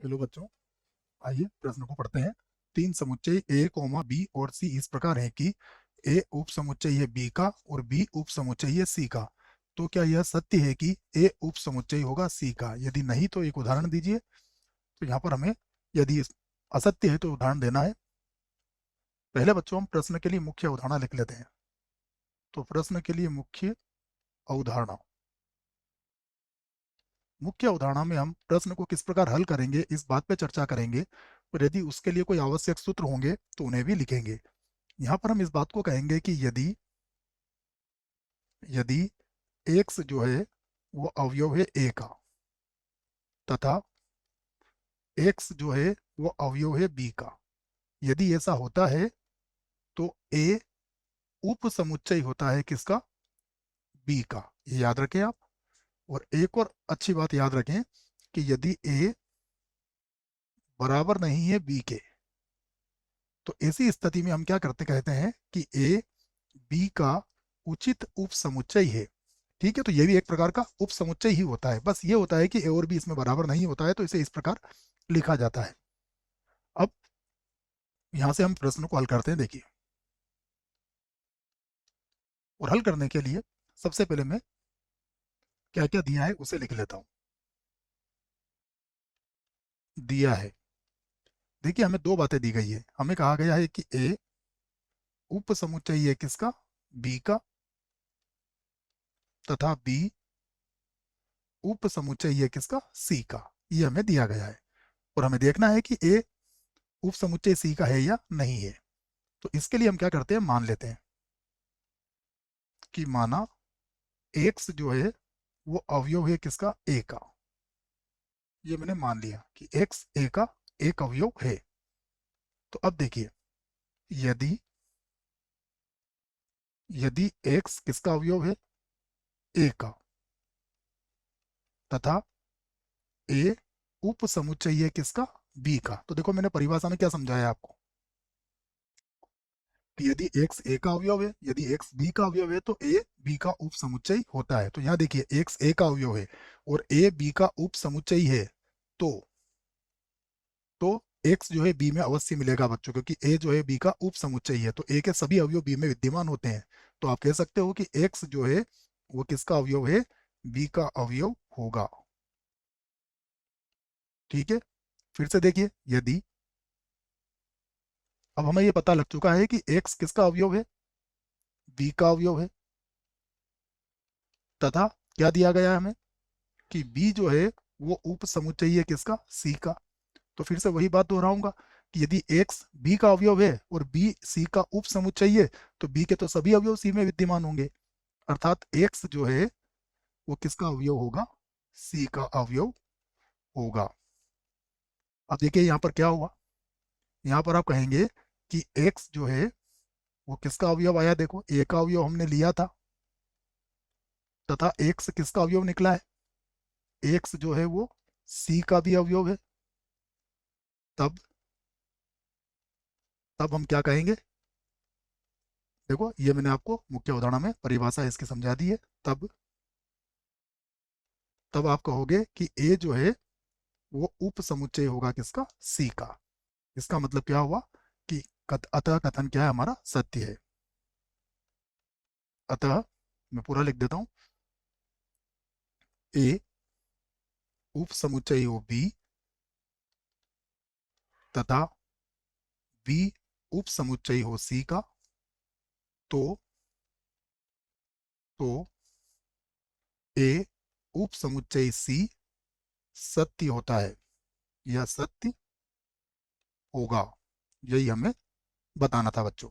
Hello बच्चों, आइए प्रश्न को पढ़ते हैं। तीन समुच्चय ए कॉमा बी और सी इस प्रकार हैं कि ए उप समुच्चय है बी का और बी उप समुच्चय है सी का। तो क्या यह सत्य है कि ए उप समुच्चय होगा सी का? यदि नहीं तो एक उदाहरण दीजिए। तो यहाँ पर हमें यदि असत्य है तो उदाहरण देना है। पहले बच्चों हम प्रश्न के लिए मुख्य अवधारणा लिख लेते हैं। तो प्रश्न के लिए मुख्य अवधारणा, मुख्य अवधारणा में हम प्रश्न को किस प्रकार हल करेंगे इस बात पर चर्चा करेंगे, और यदि उसके लिए कोई आवश्यक सूत्र होंगे तो उन्हें भी लिखेंगे। यहाँ पर हम इस बात को कहेंगे कि यदि यदि x जो है वो अवयव है a का तथा x जो है वो अवयव है b का, यदि ऐसा होता है तो a उप समुच्चय होता है किसका? b का। ये याद रखें आप। और एक और अच्छी बात याद रखें कि यदि a बराबर नहीं है b के, तो ऐसी स्थिति में हम क्या करते कहते हैं कि a b का उचित उप समुच्चय है। ठीक है, तो ये भी एक प्रकार का उप समुच्चय ही होता है। बस ये होता है कि ए और बी इसमें बराबर नहीं होता है, तो इसे इस प्रकार लिखा जाता है। अब यहां से हम प्रश्न को हल करते हैं। देखिए, और हल करने के लिए सबसे पहले मैं क्या क्या दिया है उसे लिख लेता हूं। दिया है, देखिए हमें दो बातें दी गई है। हमें कहा गया है कि ए उप समुच्चय है किसका? बी का, तथा बी उप समुच्चय है किसका? सी का। ये हमें दिया गया है और हमें देखना है कि ए उप समुच्चय सी का है या नहीं है। तो इसके लिए हम क्या करते हैं, मान लेते हैं कि माना x जो है वो अवयव है किसका? a का। ये मैंने मान लिया कि x a का एक अवयव है। तो अब देखिए, यदि यदि x किसका अवयव है? a का, तथा a उप समुच्चय है किसका? b का। तो देखो मैंने परिभाषा में क्या समझाया आपको कि यदि x a का अवयव है, यदि x b का अवयव है, तो a b का उप समुच्चय होता है। तो यहाँ देखिए x a का अवयव है और a b का उप समुच्चय है, तो x जो है b में अवश्य मिलेगा बच्चों, क्योंकि a जो है b का उप समुच्चय है। तो a के सभी अवयव b में विद्यमान होते हैं। तो आप कह सकते हो कि x जो है वो किसका अवयव है? b का अवयव होगा। ठीक है, फिर से देखिए, यदि अब हमें ये पता लग चुका है कि x किसका अवयव है? b का अवयव है, तथा क्या दिया गया है हमें कि b जो है वो उप समुच्चय है किसका? c का। तो फिर से वही बात दोहराऊंगा कि यदि x b का अवयव है और b c का उप समुच्चय है, तो b के तो सभी अवयव c में विद्यमान होंगे, अर्थात x जो है वो किसका अवयव होगा? c का अवयव होगा। अब देखिए यहाँ पर क्या हुआ, यहाँ पर आप कहेंगे कि x जो है वो किसका अवयव आया? देखो a का अवयव हमने लिया था, तथा x किसका अवयव निकला है? x जो है वो c का भी अवयव है। तब तब हम क्या कहेंगे? देखो ये मैंने आपको मुख्य उदाहरण में परिभाषा इसकी समझा दी है। तब तब आप कहोगे कि a जो है वो उप समुच्चय होगा किसका? c का। इसका मतलब क्या हुआ कि अतः कथन क्या है हमारा? सत्य है। अतः मैं पूरा लिख देता हूं, a उप समुच्चय हो b, तथा b उप समुच्चय हो c का, तो तो a उप समुच्चय c सत्य होता है, यह सत्य होगा। यही हमें बताना था बच्चों।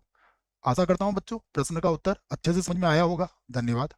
आशा करता हूं बच्चों प्रश्न का उत्तर अच्छे से समझ में आया होगा। धन्यवाद।